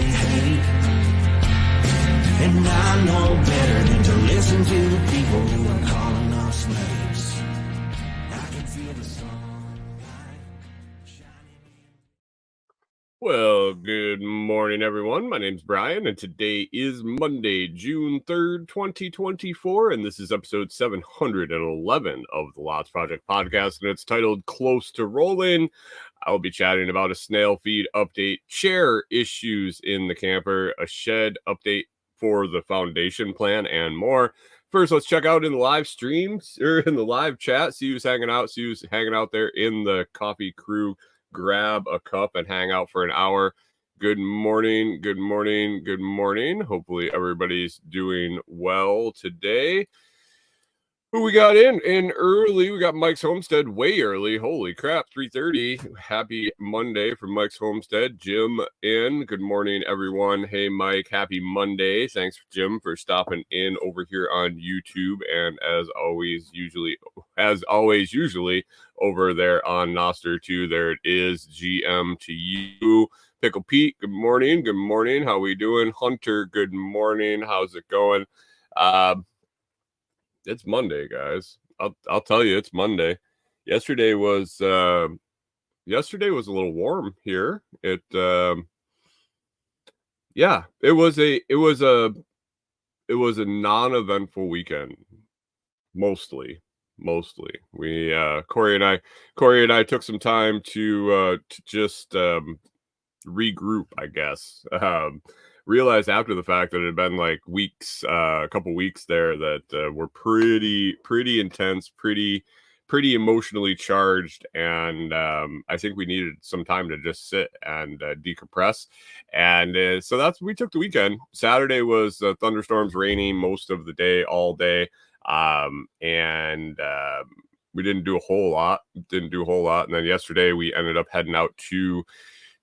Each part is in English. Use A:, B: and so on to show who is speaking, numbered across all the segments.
A: they hate. And I know better than to listen to the people who are calling us slaves. I can feel the sunlight shining.
B: Well, good morning, everyone. My name's Brian, and today is Monday, June 3rd, 2024, and this is episode 711 of the Lots Project podcast, and it's titled Close to Rolling. I'll be chatting about a snail feed update, chair issues in the camper, a shed update for the foundation plan, and more. First, let's check out in the live streams, or in the live chat, see who's hanging out there in the coffee crew. Grab a cup and hang out for an hour. Good morning, good morning, good morning. Hopefully everybody's doing well today. Who we got in early? We got Mike's Homestead way early. Holy crap, 3:30. Happy Monday from Mike's Homestead. Jim in. Good morning, everyone. Hey, Mike. Happy Monday. Thanks, Jim, for stopping in over here on YouTube. And as always, usually over there on Noster too. There it is. GM to you. Pickle Pete. Good morning. Good morning. How we doing? Hunter. Good morning. How's it going? It's Monday, guys. I'll tell you, it's Monday. Yesterday was a little warm here. It was a non-eventful weekend. Mostly. We Corey and I took some time to just regroup, I guess. Realized after the fact that it had been like weeks, a couple weeks there that were pretty intense, pretty emotionally charged, and I think we needed some time to just sit and decompress. And so we took the weekend. Saturday was thunderstorms, raining most of the day, all day, and we didn't do a whole lot. And then yesterday we ended up heading out to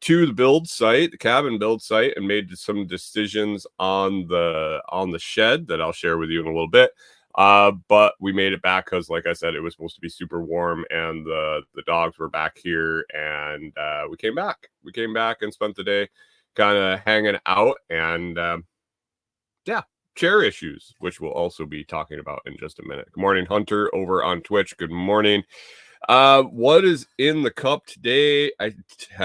B: the build site, the cabin build site, and made some decisions on the shed that I'll share with you in a little bit. But we made it back because, like I said, it was supposed to be super warm, and the dogs were back here, and we came back. We came back and spent the day kind of hanging out, and chair issues, which we'll also be talking about in just a minute. Good morning, Hunter, over on Twitch. Good morning. What is in the cup today? I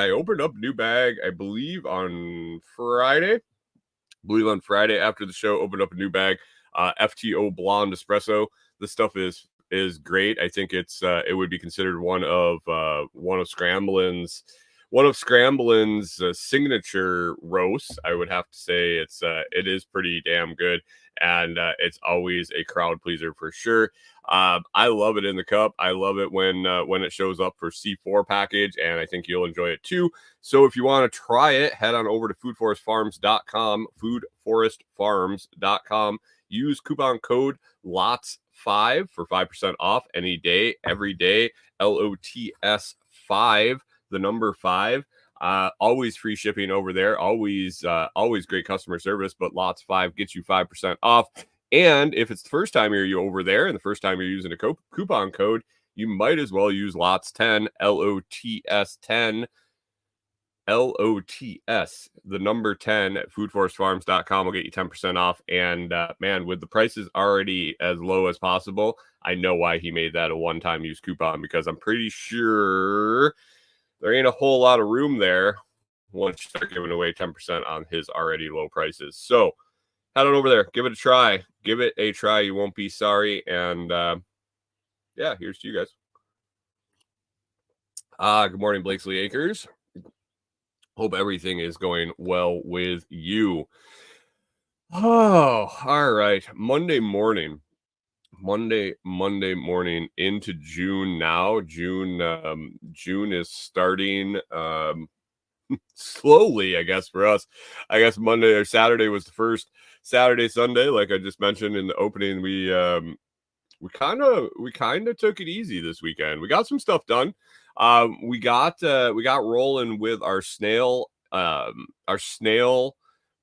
B: opened up a new bag, I believe on Friday. After the show, opened up a new bag, FTO Blonde Espresso. This stuff is great. I think it would be considered one of Scramblin's signature roasts. I would have to say it is pretty damn good, and it's always a crowd pleaser for sure. I love it in the cup. I love it when it shows up for C4 package, and I think you'll enjoy it too. So if you want to try it, head on over to foodforestfarms.com, foodforestfarms.com. Use coupon code LOTS5 for 5% off any day, every day. LOTS5, the number 5. Always free shipping over there. Always great customer service, but LOTS5 gets you 5% off. And if it's the first time you're over there and the first time you're using a coupon code, you might as well use LOTS10, LOTS10, LOTS, the number 10 at foodforestfarms.com will get you 10% off. And man, with the prices already as low as possible, I know why he made that a one-time use coupon, because I'm pretty sure there ain't a whole lot of room there once you start giving away 10% on his already low prices. So head on over there. Give it a try. You won't be sorry. And here's to you guys. Good morning, Blakesley Acres. Hope everything is going well with you. Oh, all right. Monday morning into June now. June is starting slowly, I guess, for us. I guess Monday or Saturday was the first Saturday, Sunday, like I just mentioned in the opening. We kind of took it easy this weekend. We got some stuff done. We got rolling with our snail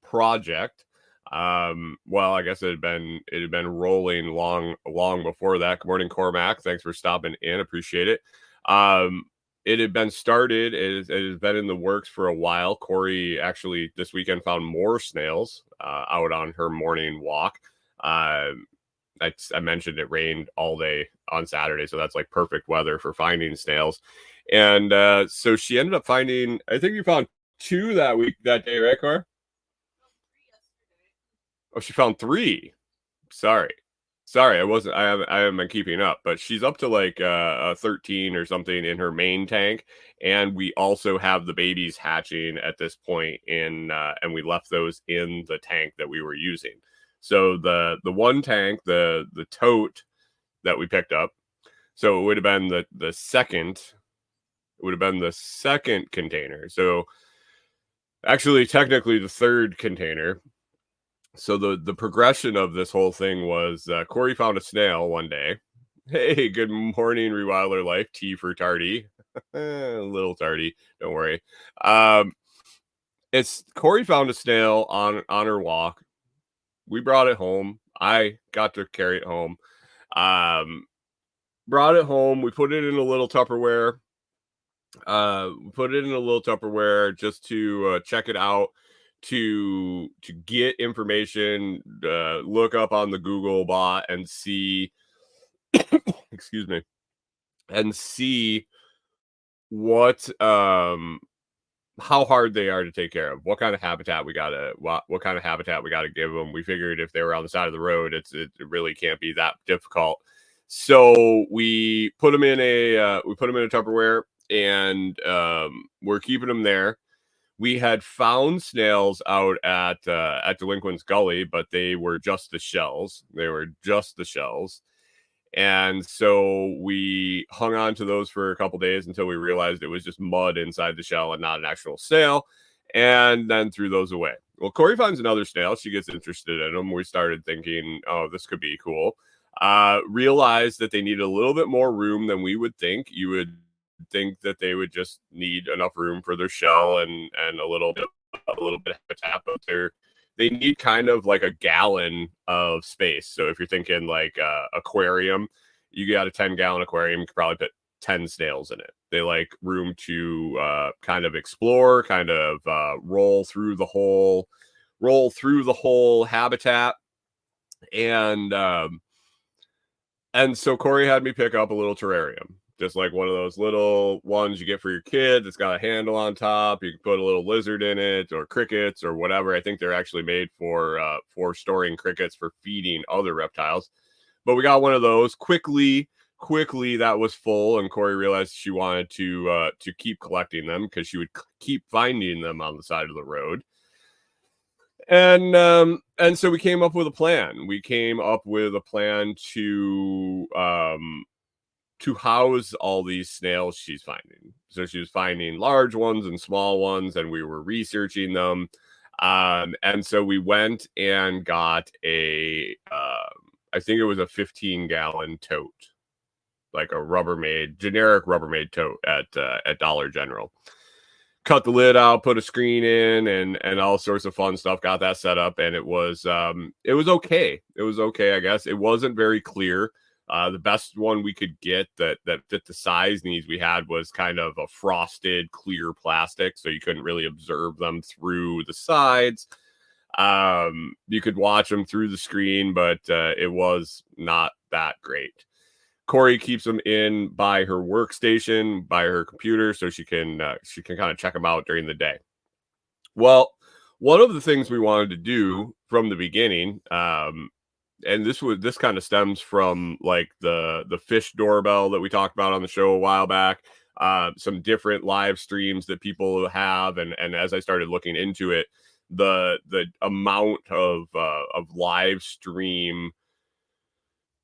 B: project. Well, I guess it had been rolling long before that. Good morning, Cormac. Thanks for stopping in. Appreciate it. it had been started. It has been in the works for a while. Corey actually this weekend found more snails out on her morning walk. Uh, I mentioned it rained all day on Saturday, so that's like perfect weather for finding snails. And so she ended up finding, I think you found 2 that day, right, Cora? Oh, she found 3. Sorry. Sorry, I haven't been keeping up, but she's up to like a 13 or something in her main tank, and we also have the babies hatching at this point and we left those in the tank that we were using. So the one tank, the tote that we picked up, so it would have been the second, it would have been the second container. So actually technically the third container. So the progression of this whole thing was Corey found a snail one day. Hey, good morning, Rewilder Life. Tea for tardy, a little tardy. Don't worry. It's Corey found a snail on her walk. We brought it home. I got to carry it home. Brought it home. We put it in a little Tupperware. Put it in a little Tupperware just to check it out, to get information, look up on the Google bot and see excuse me, and see what how hard they are to take care of, what kind of habitat we gotta what kind of habitat we gotta give them. We figured if they were on the side of the road, it really can't be that difficult. So we put them in a Tupperware, and we're keeping them there. We had found snails out at Delinquent's Gully, but they were just the shells. And so we hung on to those for a couple days until we realized it was just mud inside the shell and not an actual snail, and then threw those away. Well, Corey finds another snail. She gets interested in them. We started thinking, oh, this could be cool. Realized that they needed a little bit more room than we would think. You would think that they would just need enough room for their shell and a little bit of habitat, but they need kind of like a gallon of space. So if you're thinking like aquarium, you got a 10-gallon aquarium, you could probably put 10 snails in it. They like room to kind of explore, kind of roll through the whole habitat. And so Corey had me pick up a little terrarium, just like one of those little ones you get for your kids. It's got a handle on top. You can put a little lizard in it, or crickets, or whatever. I think they're actually made for storing crickets for feeding other reptiles. But we got one of those quickly. That was full, and Corey realized she wanted to keep collecting them because she would keep finding them on the side of the road. And so we came up with a plan. We came up with a plan to house all these snails she's finding. So she was finding large ones and small ones, and we were researching them. And so we went and got I think it was a 15-gallon tote, like a generic Rubbermaid tote at Dollar General. Cut the lid out, put a screen in, and all sorts of fun stuff. Got that set up, and it was okay. It was okay, I guess. It wasn't very clear. The best one we could get that fit the size needs we had was kind of a frosted clear plastic, so you couldn't really observe them through the sides. You could watch them through the screen, but it was not that great. Corey keeps them in by her workstation, by her computer, so she can kind of check them out during the day. Well, one of the things we wanted to do from the beginning, and this kind of stems from like the fish doorbell that we talked about on the show a while back, some different live streams that people have, and as I started looking into it, the amount of live stream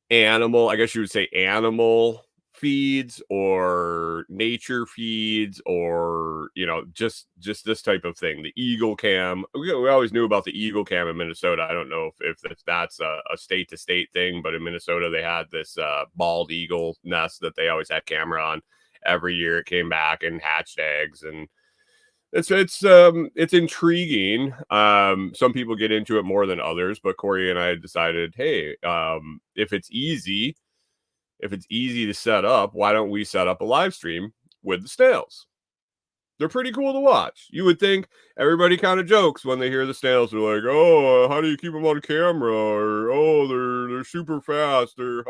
B: animal, I guess you would say animal feeds or nature feeds, or just this type of thing. The eagle cam, we always knew about the eagle cam in Minnesota. I don't know if that's a state to state thing, but in Minnesota they had this bald eagle nest that they always had camera on. Every year it came back and hatched eggs, and it's intriguing. Some people get into it more than others, but Corey and I decided, hey, if it's easy to set up, why don't we set up a live stream with the snails. They're pretty cool to watch. You would think everybody kind of jokes when they hear the snails. They're like, "Oh, how do you keep them on camera?" Or, "Oh, they're super fast. They're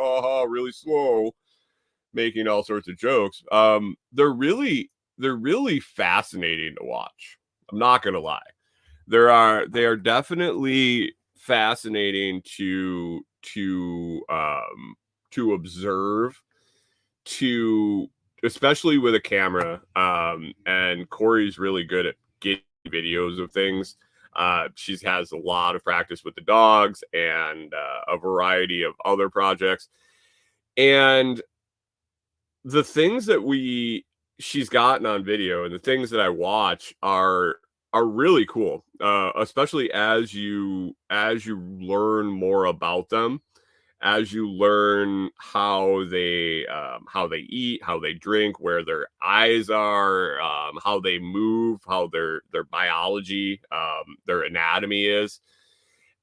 B: really slow," making all sorts of jokes. They're really fascinating to watch. I'm not gonna lie. They are definitely fascinating to observe, to especially with a camera. And Corey's really good at getting videos of things. She has a lot of practice with the dogs and a variety of other projects. And the things that she's gotten on video and the things that I watch are really cool. Especially as you learn more about them, as you learn how they eat, how they drink, where their eyes are, how they move, how their biology, their anatomy is,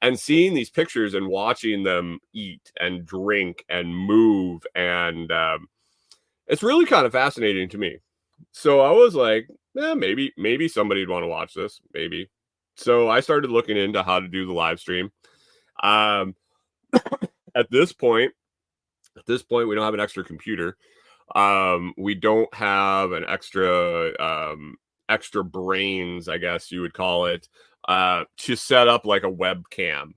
B: and seeing these pictures and watching them eat and drink and move, and it's really kind of fascinating to me. So I was like, maybe somebody'd want to watch this, maybe. So I started looking into how to do the live stream. Um, at this point, we don't have an extra computer. We don't have an extra brains, I guess you would call it, to set up like a webcam,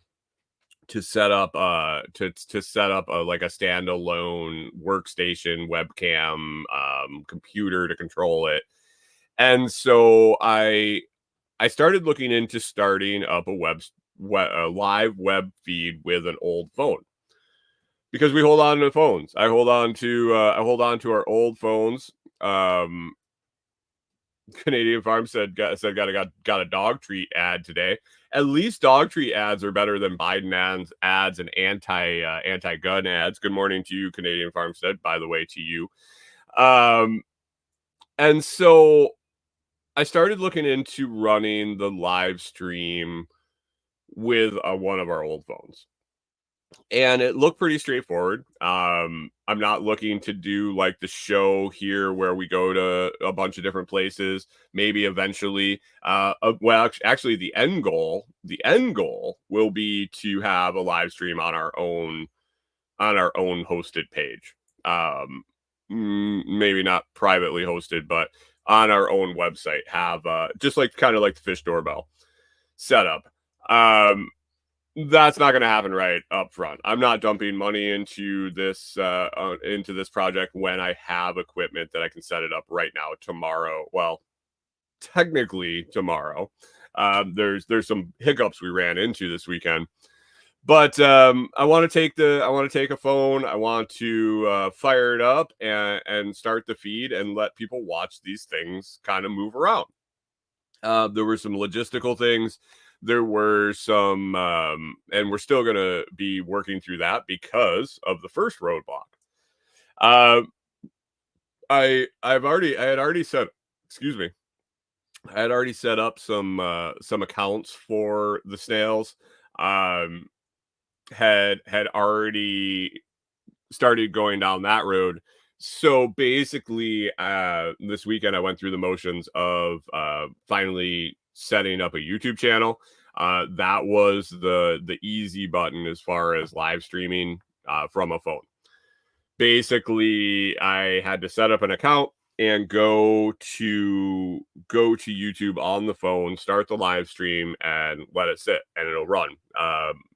B: to set up like a standalone workstation webcam, computer to control it. And so I started looking into starting up a live web feed with an old phone, because we hold on to phones. I hold on to our old phones. Canadian Farm got a dog treat ad today. At least dog treat ads are better than Biden ads and anti-gun ads. Good morning to you, Canadian Farmstead. By the way, to you. And so I started looking into running the live stream with one of our old phones, and it looked pretty straightforward. I'm not looking to do like the show here where we go to a bunch of different places. Maybe eventually, well, actually, the end goal will be to have a live stream on our own hosted page. Maybe not privately hosted, but on our own website. Have just like kind of like the fish doorbell setup. That's not going to happen right up front. I'm not dumping money into this project when I have equipment that I can set it up right now, tomorrow. Well, technically tomorrow. There's some hiccups we ran into this weekend, but I want to take a phone. I want to fire it up and start the feed and let people watch these things kind of move around. There were some logistical things. There were some, and we're still going to be working through that because of the first roadblock. I had already set up some accounts for the snails. Had already started going down that road. So basically, this weekend I went through the motions of finally setting up a YouTube channel. That was the easy button as far as live streaming from a phone. Basically, I had to set up an account and go to YouTube on the phone, start the live stream, and let it sit, and it'll run.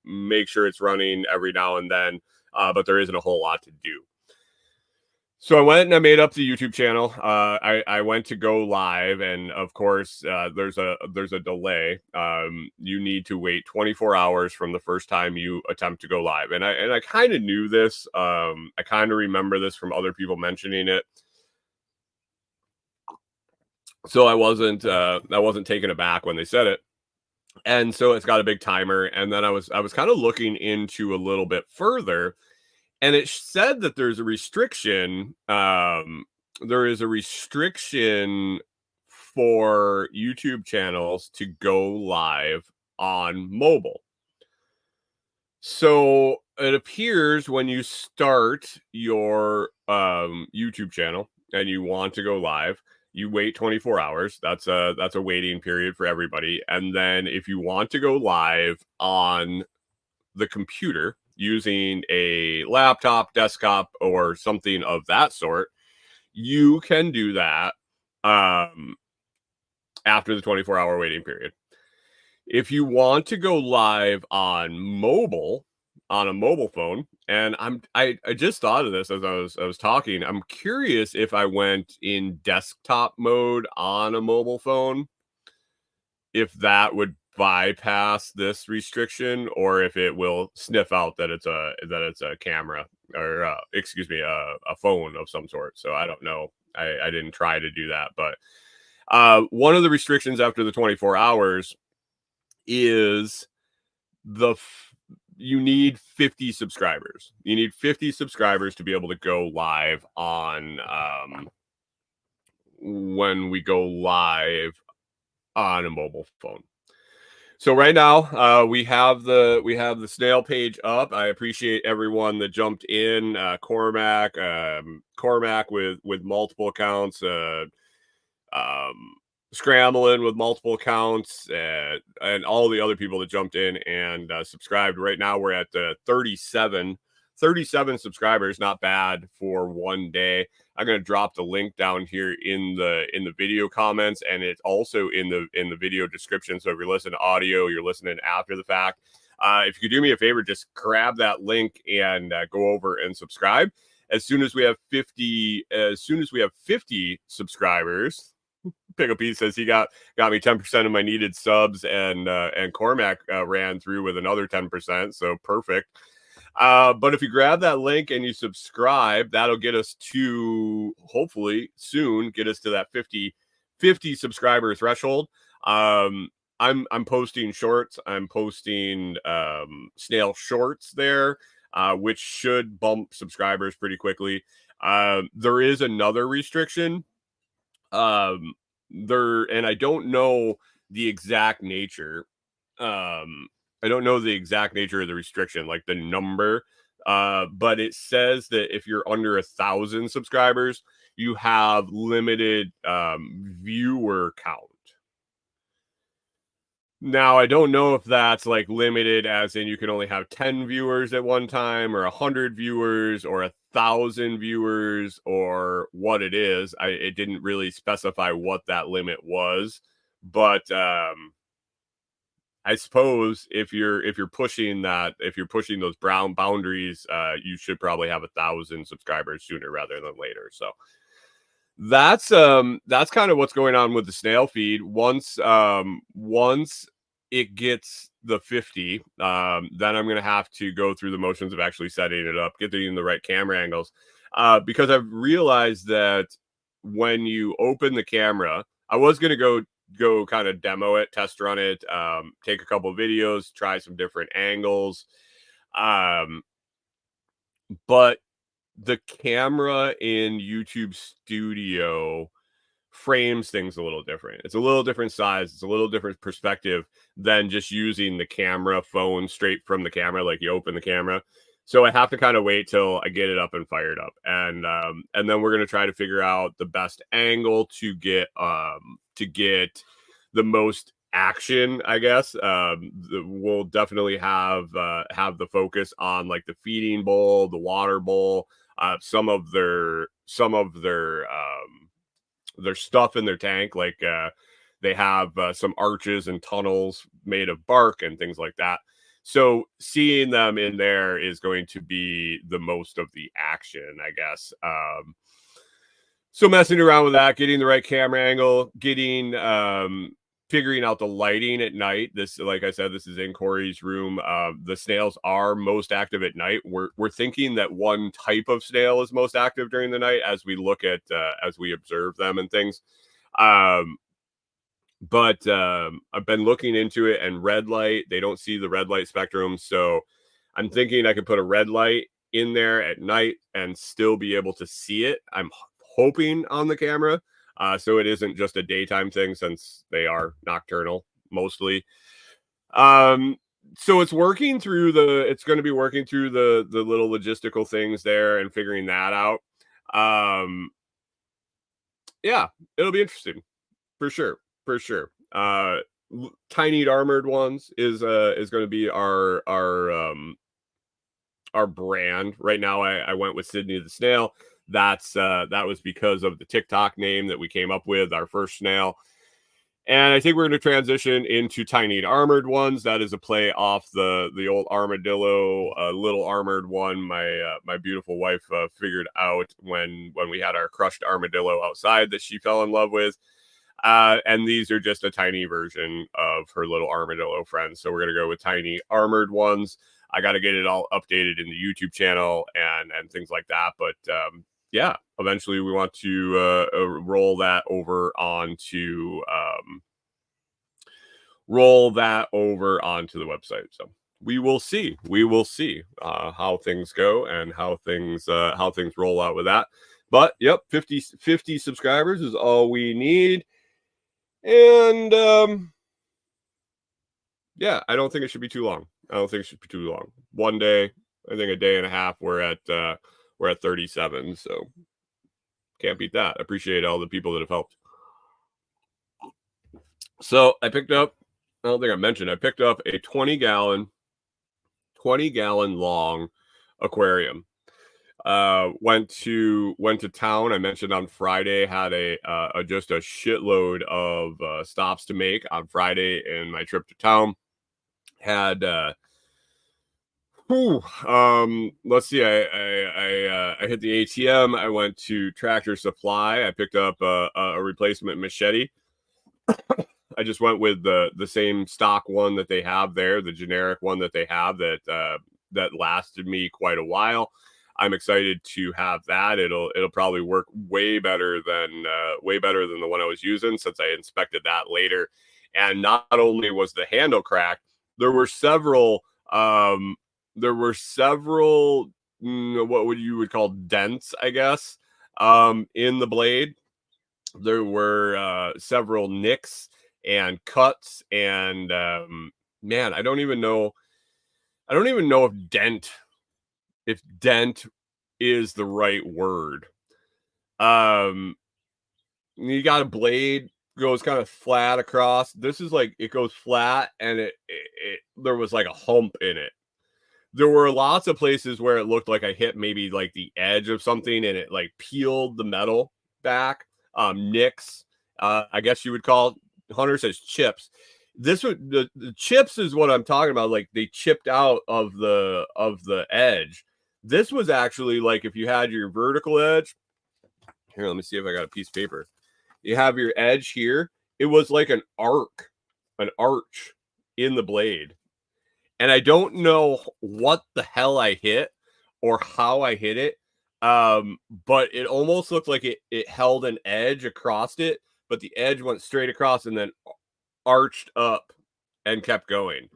B: Make sure it's running every now and then, but there isn't a whole lot to do. So I went and I made up the YouTube channel. I went to go live, and of course, there's a delay. You need to wait 24 hours from the first time you attempt to go live, and I kind of knew this. I kind of remember this from other people mentioning it, so I wasn't taken aback when they said it. And so it's got a big timer, and then I was kind of looking into a little bit further. And it said that there's a restriction. There is a restriction for YouTube channels to go live on mobile. So it appears when you start your YouTube channel, and you want to go live, you wait 24 hours. That's a waiting period for everybody. And then if you want to go live on the computer using a laptop, desktop, or something of that sort, you can do that after the 24-hour waiting period. If you want to go live on a mobile phone, and I just thought of this as I was talking. I'm curious if I went in desktop mode on a mobile phone, if that would bypass this restriction, or if it will sniff out that it's a camera, or excuse me, a phone of some sort. So I don't know. I didn't try to do that, but one of the restrictions after the 24 hours is you need 50 subscribers. You need 50 subscribers to be able to go live on when we go live on a mobile phone. So right now, we have the snail page up. I appreciate everyone that jumped in. Cormac with multiple accounts, Scrambling with multiple accounts, and all the other people that jumped in and subscribed. Right now, we're at 37 subscribers. Not bad for one day. I'm going to drop the link down here in the video comments, and it's also in the video description. So if you're listening to audio, you're listening after the fact. If you could do me a favor, just grab that link and go over and subscribe. As soon as we have 50 subscribers, Pickle Pete says he got me 10% of my needed subs, and Cormac ran through with another 10%. So perfect. But if you grab that link and you subscribe, that'll get us to, hopefully soon, get us to that 50 subscriber threshold. I'm posting shorts. I'm posting snail shorts there, which should bump subscribers pretty quickly. There is another restriction. And I don't know the exact nature. I don't know the exact nature of the restriction, like the number. But it says that if you're under 1,000 subscribers, you have limited viewer count. Now, I don't know if that's like limited as in you can only have 10 viewers at one time, or 100 viewers, or 1,000 viewers, or what it is. It didn't really specify what that limit was, but I suppose if you're pushing those brown boundaries, you should probably have 1,000 subscribers sooner rather than later. So that's kind of what's going on with the snail feed. Once it gets the 50, then I'm gonna have to go through the motions of actually setting it up, getting the right camera angles, because I've realized that when you open the camera, I was gonna go kind of demo it, test run it, take a couple videos, try some different angles, but the camera in YouTube Studio frames things a little different. It's a little different size. It's a little different perspective than just using the camera phone straight from the camera, like you open the camera. So I have to kind of wait till I get it up and fired up, and then we're gonna try to figure out the best angle to get the most action, I guess. We'll definitely have the focus on like the feeding bowl, the water bowl, some of their stuff in their tank, like they have some arches and tunnels made of bark and things like that. So seeing them in there is going to be the most of the action, I guess. So messing around with that, getting the right camera angle, figuring out the lighting at night. This, like I said, this is in Corey's room. The snails are most active at night. We're thinking that one type of snail is most active during the night as we look at as we observe them and things. But I've been looking into it, and red light, they don't see the red light spectrum. So I'm thinking I could put a red light in there at night and still be able to see it. I'm hoping on the camera. So it isn't just a daytime thing, since they are nocturnal mostly. So it's going to be working through the little logistical things there and figuring that out. Yeah, it'll be interesting for sure, for sure. Tiny armored ones is going to be our brand right now. I went with Sydney the snail. That was because of the TikTok name that we came up with, our first snail. And I think we're going to transition into tiny armored ones. That is a play off the old armadillo, little armored one. My beautiful wife figured out when we had our crushed armadillo outside that she fell in love with. And these are just a tiny version of her little armadillo friends. So we're gonna go with tiny armored ones. I got to get it all updated in the YouTube channel and things like that. But yeah, eventually we want to roll that over onto the website. So we will see. We will see how things go and how things roll out with that. But yep, 50 subscribers is all we need. And yeah, I don't think it should be too long. I don't think it should be too long. One day, I think a day and a half, we're at 37. So can't beat that. I appreciate all the people that have helped. So I picked up, I don't think I mentioned, I picked up a 20-gallon long aquarium. Went to town. I mentioned on Friday, had just a shitload of stops to make on Friday in my trip to town. Had let's see, I hit the ATM. I went to Tractor Supply. I picked up a replacement machete. I just went with the same stock one that they have there, the generic one that they have that lasted me quite a while. I'm excited to have that. It'll probably work way better than the one I was using, since I inspected that later. And not only was the handle cracked, there were several what you would call dents, I guess, in the blade. There were several nicks and cuts, and man, I don't even know if dent is the right word. You got a blade goes kind of flat across. This is like, it goes flat, and it there was like a hump in it. There were lots of places where it looked like I hit maybe like the edge of something, and it like peeled the metal back. Nicks, I guess you would call it. Hunter says chips. This would the chips is what I'm talking about. Like, they chipped out of the edge. This was actually like, if you had your vertical edge. Here, let me see if I got a piece of paper. You have your edge here. It was like an arch in the blade. And I don't know what the hell I hit or how I hit it. But it almost looked like it held an edge across it, but the edge went straight across and then arched up and kept going.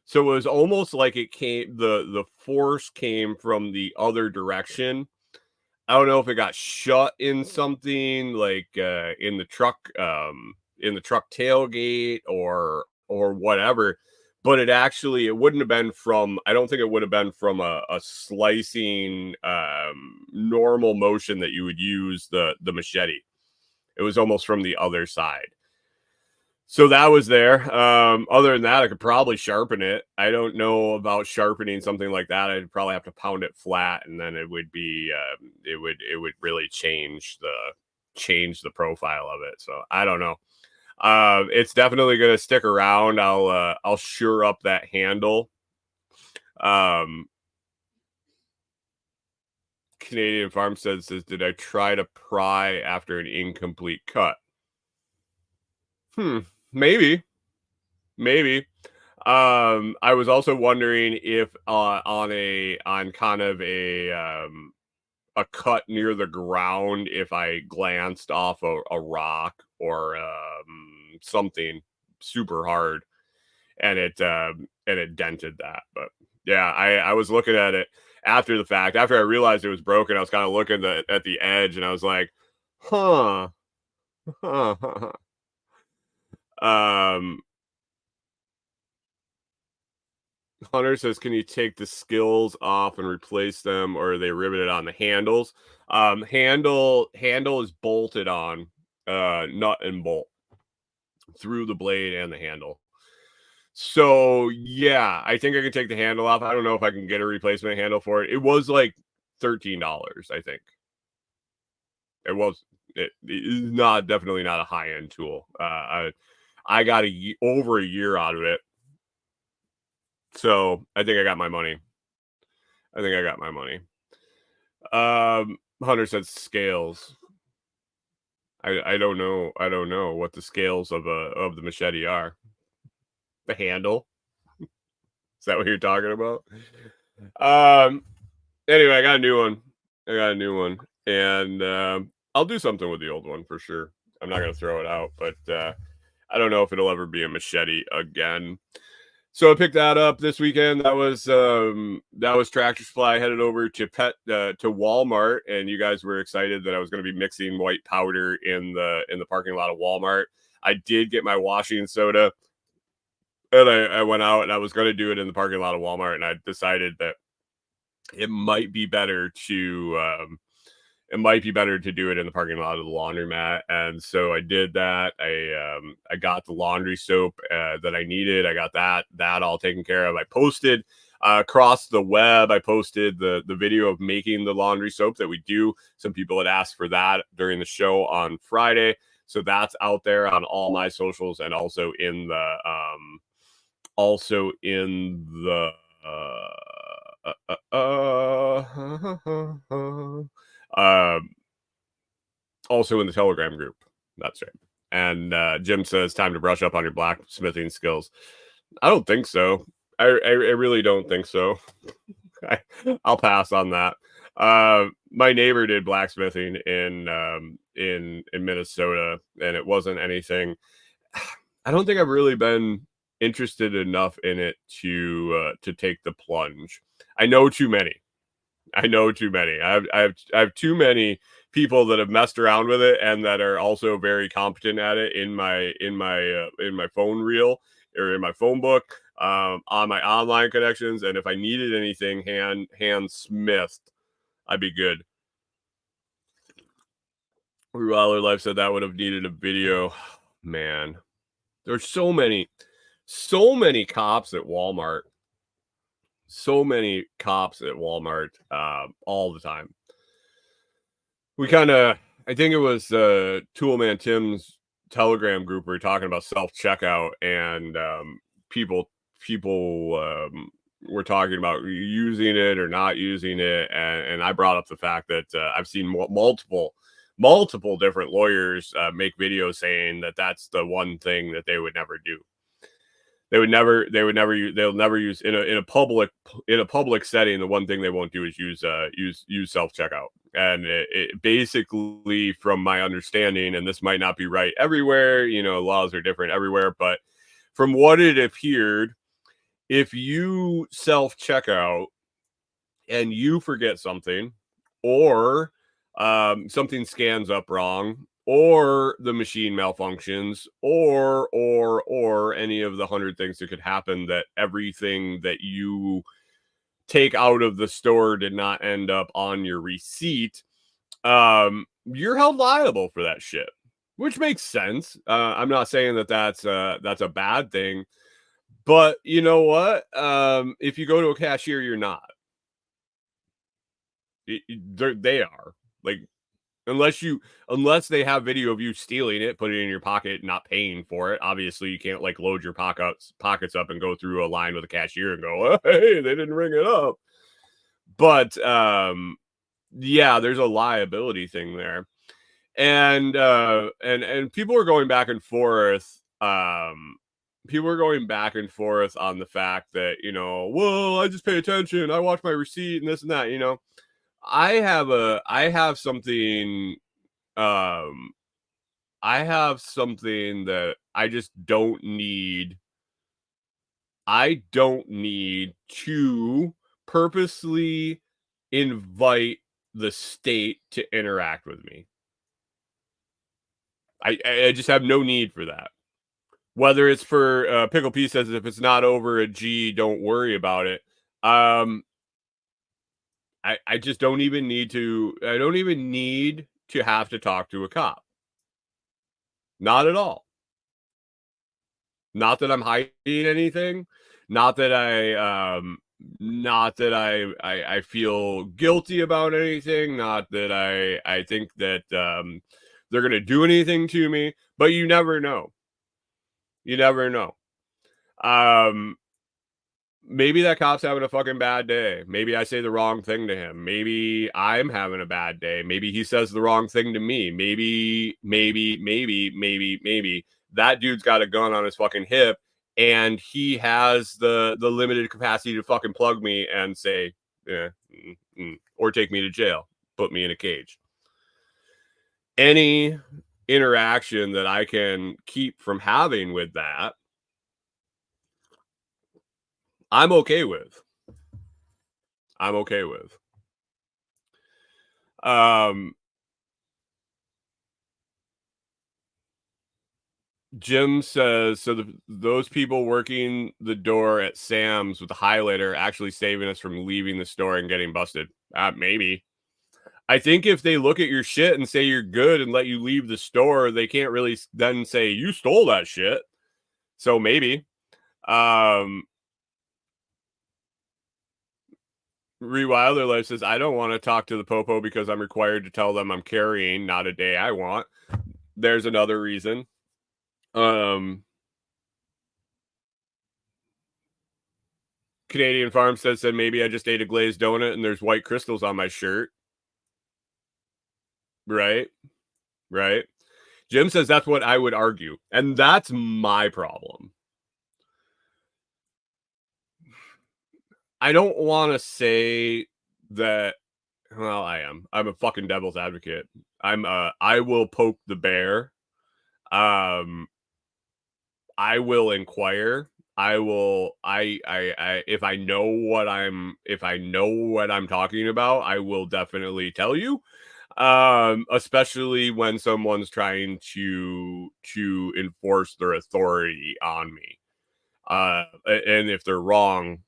B: So it was almost like the force came from the other direction. I don't know if it got shut in something, like in the truck tailgate or whatever. But it wouldn't have been from, I don't think it would have been from a slicing normal motion that you would use the machete. It was almost from the other side. So that was there. Other than that, I could probably sharpen it. I don't know about sharpening something like that. I'd probably have to pound it flat, and then it would be it would really change the profile of it. So I don't know. It's definitely going to stick around. I'll sure up that handle. Canadian Farm says, did I try to pry after an incomplete cut? Maybe. I was also wondering if on kind of a cut near the ground, if I glanced off a rock or something super hard, and it dented that. But yeah, I was looking at it after the fact. After I realized it was broken, I was kind of looking at the edge, and I was like, huh. Hunter says, can you take the skills off and replace them, or are they riveted on the handles? Handle is bolted on. nut and bolt through the blade and the handle. So yeah, I think I can take the handle off. I don't know if I can get a replacement handle for it. It was like $13, I think. It was. It is not definitely not a high end tool. I got over a year out of it, so I think I got my money. I think I got my money. Hunter said scales. I don't know. I don't know what the scales of the machete are. The handle. Is that what you're talking about? Anyway, I got a new one. I got a new one, and I'll do something with the old one for sure. I'm not gonna throw it out, but I don't know if it'll ever be a machete again. So I picked that up this weekend. That was Tractor Supply. Headed over to Walmart, and you guys were excited that I was going to be mixing white powder in the parking lot of Walmart. I did get my washing soda, and I went out and I was going to do it in the parking lot of Walmart, and I decided that it might be better to do it in the parking lot of the laundromat. And so I did that. I got the laundry soap that I needed. I got that all taken care of. I posted across the web. I posted the video of making the laundry soap that we do. Some people had asked for that during the show on Friday. So that's out there on all my socials and also in the also in the Telegram group. That's right. And Jim says, time to brush up on your blacksmithing skills. I don't think so. I really don't think so. I'll pass on that. My neighbor did blacksmithing in Minnesota, and it wasn't anything. I don't think I've really been interested enough in it to take the plunge. I know too many. I have too many people that have messed around with it and that are also very competent at it in my phone reel or in my phone book, on my online connections. And if I needed anything hand smithed, I'd be good. Wilder Life said that would have needed a video. Man, there's so many cops at Walmart. So many cops at Walmart all the time. We I think it was Toolman Tim's Telegram group. We were talking about self-checkout, and people were talking about using it or not using it. And I brought up the fact that I've seen multiple different lawyers make videos saying that that's the one thing that they would never do. They'll never use in a public setting. The one thing they won't do is use self checkout. And it basically, from my understanding, and this might not be right everywhere, laws are different everywhere, but from what it appeared, if you self checkout and you forget something, or something scans up wrong, or the machine malfunctions, or any of the 100 things that could happen, that everything that you take out of the store did not end up on your receipt, you're held liable for that shit, which makes sense. I'm not saying that that's a bad thing, but you know what? If you go to a cashier, you're not. They are, like, unless they have video of you stealing it, put it in your pocket, not paying for it. Obviously, you can't like load your pockets up and go through a line with a cashier and go, hey, they didn't ring it up. But yeah, there's a liability thing there, and people are going back and forth. People are going back and forth on the fact that, well, I just pay attention, I watch my receipt, and this and that. I have something that I just don't need. I don't need to purposely invite the state to interact with me. I just have no need for that. Whether it's for Pickle P says, if it's not over a G, don't worry about it. I just don't even need to. I don't even need to have to talk to a cop. Not at all. Not that I'm hiding anything. Not that I feel guilty about anything. Not that I think that they're gonna do anything to me. But you never know. You never know. Maybe that cop's having a fucking bad day. Maybe I say the wrong thing to him. Maybe I'm having a bad day. Maybe he says the wrong thing to me. Maybe that dude's got a gun on his fucking hip and he has the limited capacity to fucking plug me and say, or take me to jail, put me in a cage. Any interaction that I can keep from having with that, I'm okay with. Jim says, so those people working the door at Sam's with the highlighter actually saving us from leaving the store and getting busted. Maybe. I think if they look at your shit and say you're good and let you leave the store, they can't really then say you stole that shit. So maybe. Rewilder Life says, I don't want to talk to the popo because I'm required to tell them I'm carrying, not a day I want. There's another reason. Canadian Farmstead said, maybe I just ate a glazed donut and there's white crystals on my shirt. Right. Jim says that's what I would argue. And that's my problem. I don't want to say that. Well, I am. I'm a fucking devil's advocate. I will poke the bear. I will inquire. I will. If I know what I'm talking about, I will definitely tell you. Especially when someone's trying to enforce their authority on me. And if they're wrong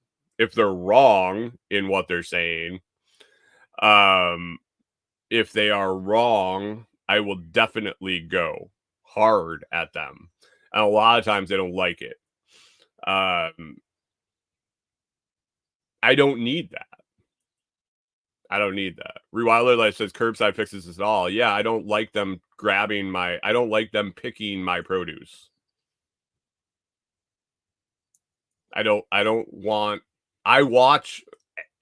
B: in what they're saying, if they are wrong, I will definitely go hard at them. And a lot of times they don't like it. I don't need that. Rewilder Life says curbside fixes this all. Yeah, I don't like them picking my produce.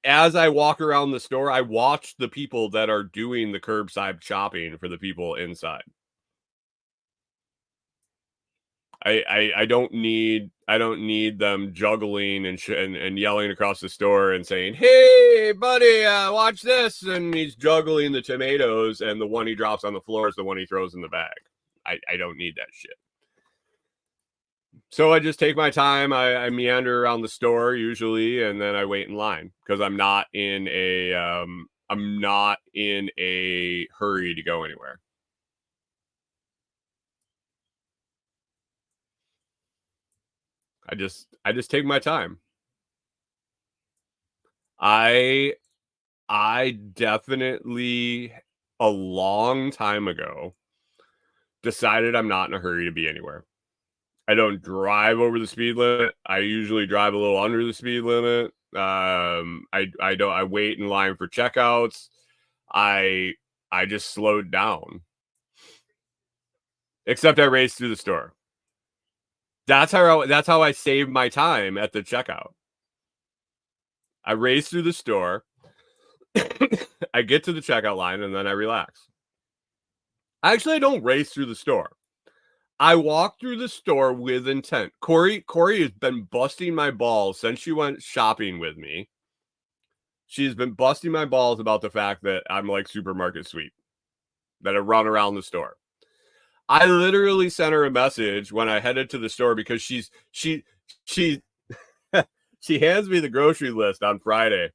B: As I walk around the store, I watch the people that are doing the curbside shopping for the people inside. I don't need them juggling and yelling across the store and saying, "Hey, buddy, watch this!" And he's juggling the tomatoes, and the one he drops on the floor is the one he throws in the bag. I don't need that shit. So I just take my time. I meander around the store usually, and then I wait in line because I'm not in a hurry to go anywhere. I just take my time. I definitely a long time ago decided I'm not in a hurry to be anywhere. I don't drive over the speed limit. I usually drive a little under the speed limit. I wait in line for checkouts. I just slowed down. Except I raced through the store. That's how I save my time at the checkout. I race through the store. I get to the checkout line and then I relax. Actually, I don't race through the store. I walk through the store with intent. Corey has been busting my balls since she went shopping with me. She's been busting my balls about the fact that I'm like supermarket sweep, that I run around the store. I literally sent her a message when I headed to the store because she she hands me the grocery list on Friday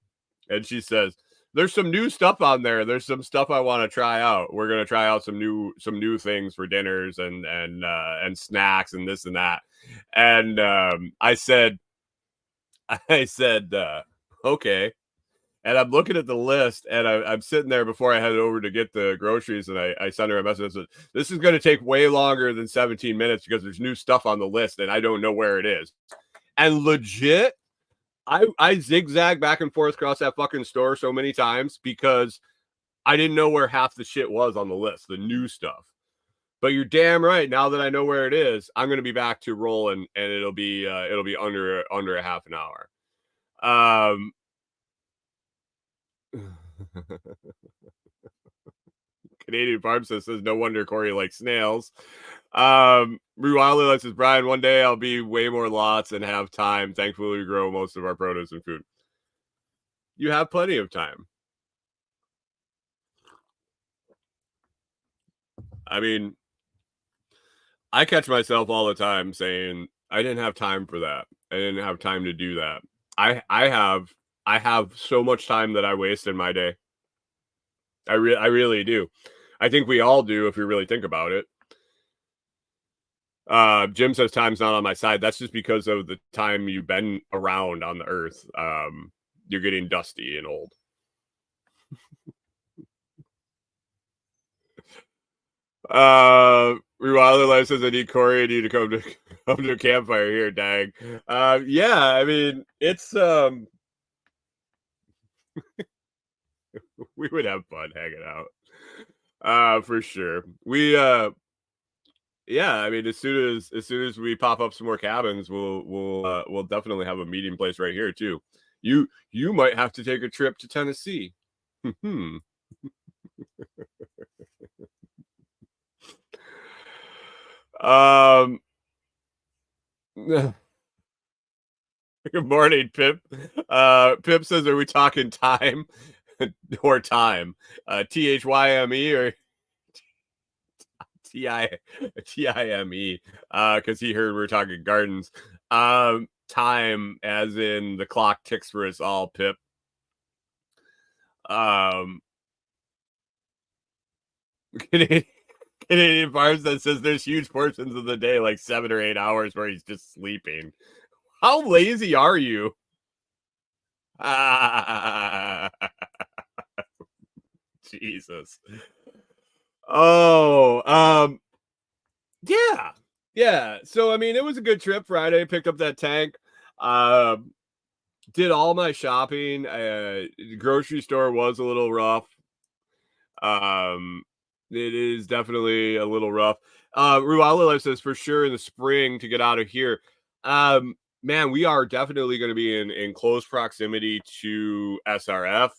B: and she says, there's some new stuff on there. There's some stuff I want to try out. We're going to try out some new things for dinners and snacks and this and that. And I said, okay. And I'm looking at the list, and I'm sitting there before I head over to get the groceries, and I send her a message that says, this is going to take way longer than 17 minutes because there's new stuff on the list, and I don't know where it is. And legit, I zigzag back and forth across that fucking store so many times because I didn't know where half the shit was on the list, the new stuff. But you're damn right. Now that I know where it is, I'm going to be back to rolling, and it'll be under a half an hour. Canadian Farmstead says, no wonder Corey likes snails. Rewildly says, Brian, one day I'll be way more lots and have time. Thankfully, we grow most of our produce and food. You have plenty of time. I mean, I catch myself all the time saying, I didn't have time for that. I didn't have time to do that. I have so much time that I waste in my day. I really do. I think we all do if you really think about it. Jim says time's not on my side. That's just because of the time you've been around on the earth. You're getting dusty and old. Rewilder Life says, I need Corey. I need to come to a campfire here, dang. Yeah, I mean, it's we would have fun hanging out. For sure. Yeah, I mean, as soon as we pop up some more cabins, we'll definitely have a meeting place right here too. You might have to take a trip to Tennessee. Good morning, Pip. Pip says, are we talking time or time? THYME or TIME? Because he heard we were talking gardens. Time as in the clock ticks for us all, Pip. Canadian Farms that says there's huge portions of the day, like 7 or 8 hours, where he's just sleeping. How lazy are you? Jesus. Oh, yeah. So I mean, it was a good trip. Friday, picked up that tank. Did all my shopping. The grocery store was a little rough. It is definitely a little rough. Ruala Life says for sure in the spring to get out of here. Man, we are definitely going to be in close proximity to SRF.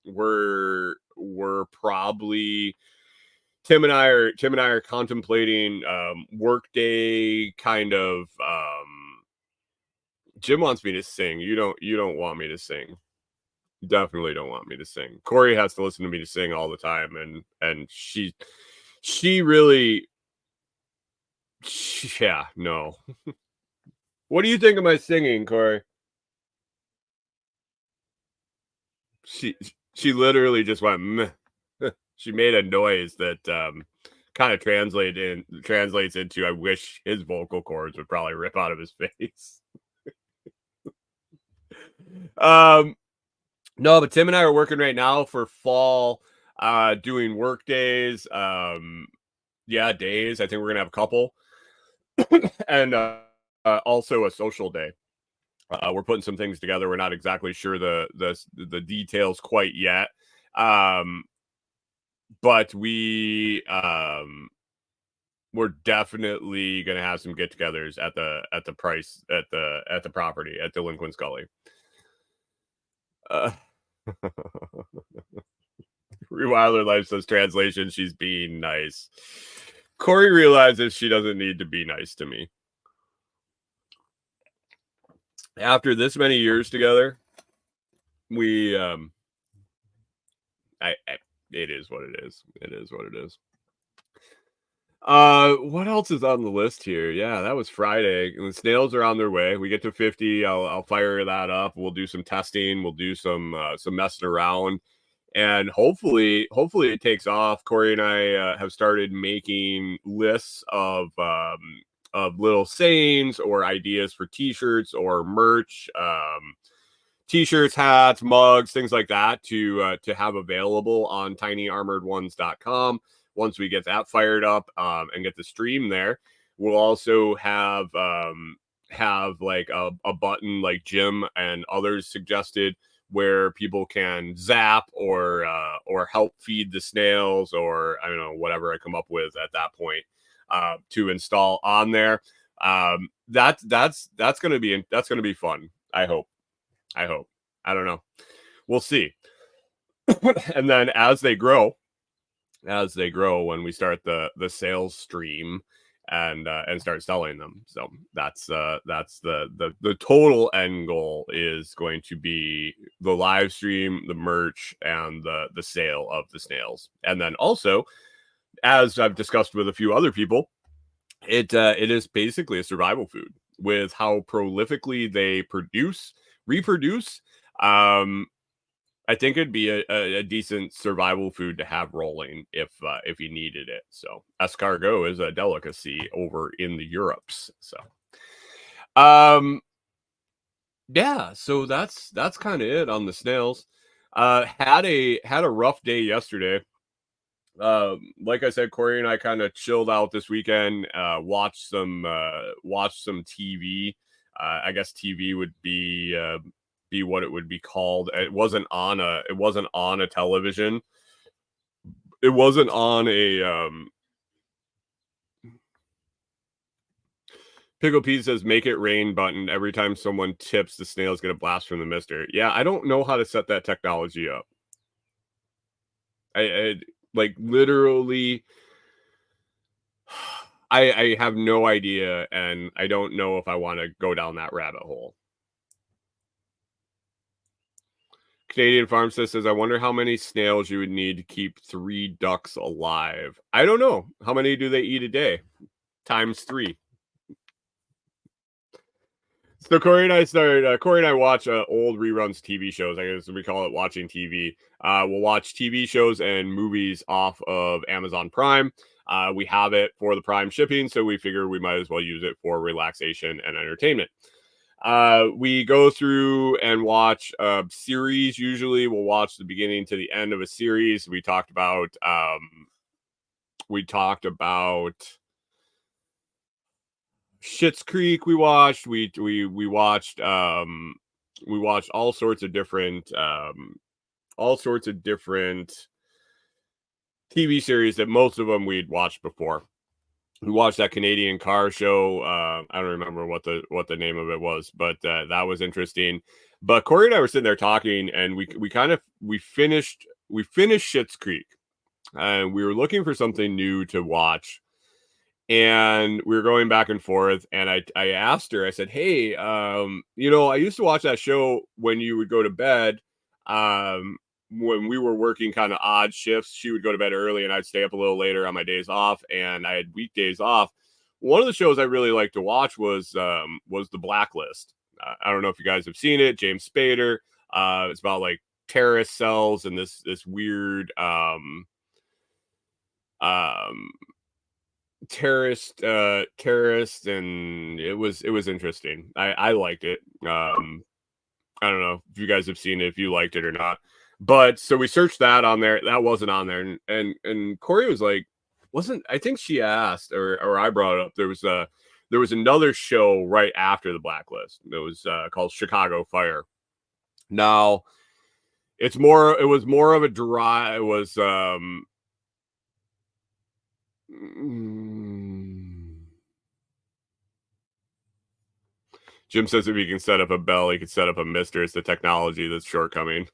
B: We're probably Tim and I are contemplating workday kind of. Jim wants me to sing. You don't want me to sing. Definitely don't want me to sing. Corey has to listen to me to sing all the time, and she really, yeah, no. What do you think of my singing, Corey? She literally just went meh. She made a noise that kind of translates into I wish his vocal cords would probably rip out of his face. No, but Tim and I are working right now for fall, doing work days. Yeah, days. I think we're gonna have a couple, and also a social day. We're putting some things together. We're not exactly sure the details quite yet, but we're definitely gonna have some get-togethers at the property at Delinquent's Gully. Rewilder Life says translation, she's being nice. Corey realizes she doesn't need to be nice to me. After this many years together, we it is what it is. It is what it is. What else is on the list here? Yeah, that was Friday. The snails are on their way. We get to 50. I'll fire that up. We'll do some testing. We'll do some messing around, and hopefully it takes off. Corey and I have started making lists of little sayings or ideas for T-shirts or merch. t-shirts, hats, mugs, things like that to have available on tinyarmoredones.com. Once we get that fired up and get the stream there, we'll also have like a button like Jim and others suggested where people can zap or help feed the snails, or I don't know, whatever I come up with at that point to install on there. That's gonna be fun. I hope. I don't know. We'll see. And then as they grow, when we start the sales stream and start selling them. So that's the total end goal is going to be the live stream, the merch, and the sale of the snails. And then also, as I've discussed with a few other people, it is basically a survival food with how prolifically they reproduce. I think it'd be a decent survival food to have rolling if you needed it. So escargot is a delicacy over in the Europes. So, yeah. So that's kind of it on the snails. Had a rough day yesterday. Like I said, Corey and I kind of chilled out this weekend. Watched some TV. I guess TV would be what it would be called. It wasn't on a television. It wasn't on a Pickle Pete says make it rain button. Every time someone tips, the snails get a blast from the mister. Yeah, I don't know how to set that technology up. I like literally I have no idea, and I don't know if I want to go down that rabbit hole. Canadian Farmstead says, I wonder how many snails you would need to keep 3 ducks alive. I don't know. How many do they eat a day? Times 3. So Corey and I watch old reruns TV shows. I guess we call it watching TV. We'll watch TV shows and movies off of Amazon Prime. We have it for the Prime shipping, so we figure we might as well use it for relaxation and entertainment. We go through and watch series. Usually we'll watch the beginning to the end of a series. We talked about Schitt's Creek. We watched all sorts of different TV series that most of them we'd watched before. We watched that Canadian car show. I don't remember what the name of it was, but that was interesting. But Corey and I were sitting there talking, and we finished Schitt's Creek, and we were looking for something new to watch, and we were going back and forth. And I asked her, I said, "Hey, I used to watch that show when you would go to bed. When we were working kind of odd shifts, she would go to bed early and I'd stay up a little later on my days off, and I had weekdays off. One of the shows I really liked to watch was The Blacklist. I don't know if you guys have seen it. James Spader. It's about like terrorist cells and this weird terrorist, and it was interesting. I liked it. I don't know if you guys have seen it, if you liked it or not. But so we searched that on there. That wasn't on there. And Corey was like, I think she asked or I brought it up. There was another show right after The Blacklist. It was called Chicago Fire. Now it was more of a dry. It was Jim says if he can set up a bell, he can set up a mister. It's the technology that's shortcoming.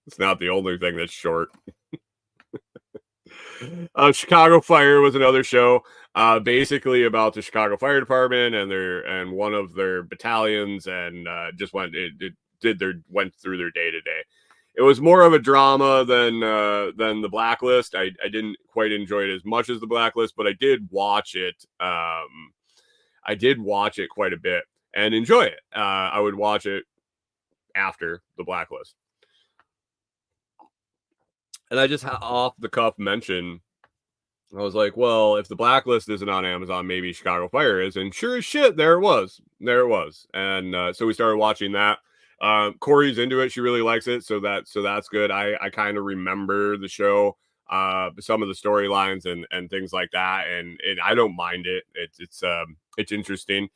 B: It's not the only thing that's short. Chicago Fire was another show, basically about the Chicago Fire Department and one of their battalions, and just went through their day to day. It was more of a drama than The Blacklist. I didn't quite enjoy it as much as The Blacklist, but I did watch it. I did watch it quite a bit and enjoy it. I would watch it after The Blacklist. And I just off the cuff mentioned, I was like, well, if The Blacklist isn't on Amazon, maybe Chicago Fire is. And sure as shit, there it was. And so we started watching that. Corey's into it. She really likes it. So that's good. I kind of remember the show, some of the storylines and things like that. And I don't mind it. It's interesting.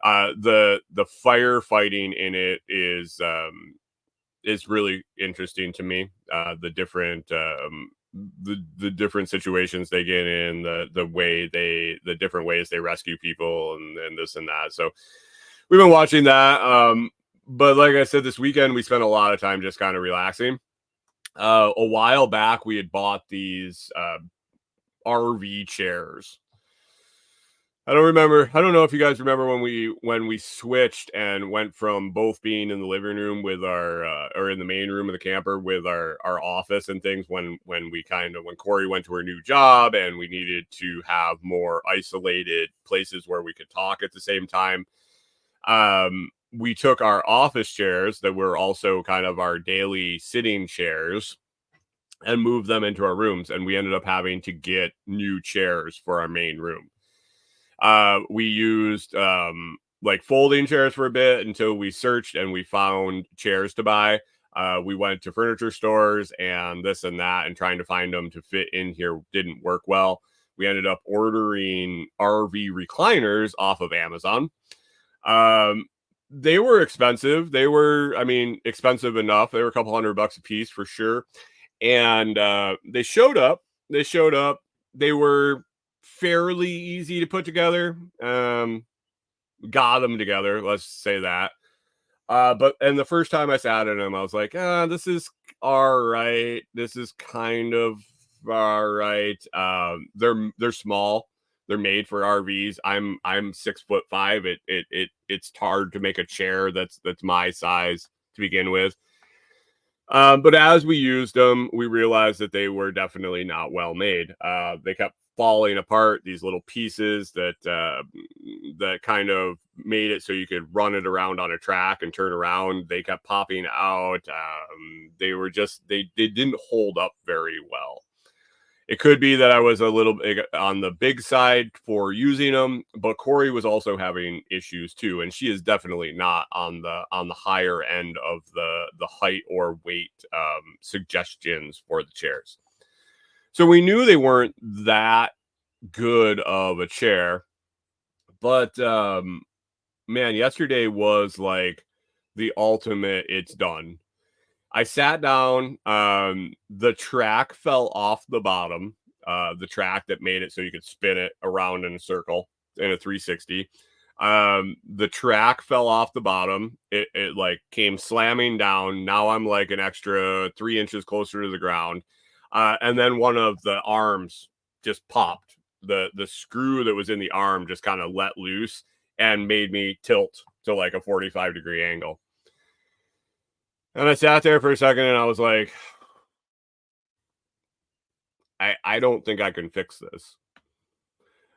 B: The firefighting in it is really interesting to me. The different situations they get in, the different ways they rescue people and this and that. So we've been watching that. But like I said, this weekend we spent a lot of time just kind of relaxing. A while back we had bought these RV chairs. I don't know if you guys remember when we switched and went from both being in the living room with our or in the main room of the camper with our office and things when Corey went to her new job and we needed to have more isolated places where we could talk at the same time. We took our office chairs that were also kind of our daily sitting chairs and moved them into our rooms, and we ended up having to get new chairs for our main room. We used like folding chairs for a bit until we searched and we found chairs to buy. We went to furniture stores and this and that and trying to find them to fit in here didn't work well. We ended up ordering RV recliners off of Amazon. They were expensive. They were, expensive enough. They were a couple $100 a piece for sure. And they showed up. They were fairly easy to put together. Got them together, let's say that. But the first time I sat in them, I was like, this is all right. This is kind of all right. They're small. They're made for RVs. I'm 6'5". It's hard to make a chair that's my size to begin with. But as we used them, we realized that they were definitely not well made. They kept falling apart, these little pieces that kind of made it so you could run it around on a track and turn around. They kept popping out. They didn't hold up very well. It could be that I was a little bit on the big side for using them, but Corey was also having issues too, and she is definitely not on the higher end of the height or weight suggestions for the chairs. So we knew they weren't that good of a chair, but man, yesterday was like the ultimate. It's done. I sat down. The track fell off the bottom. The track that made it so you could spin it around in a circle in a 360. The track fell off the bottom. It like came slamming down. Now I'm like an extra 3 inches closer to the ground. And then one of the arms just popped. The screw that was in the arm just kind of let loose and made me tilt to like a 45-degree angle. And I sat there for a second and I was like, I don't think I can fix this.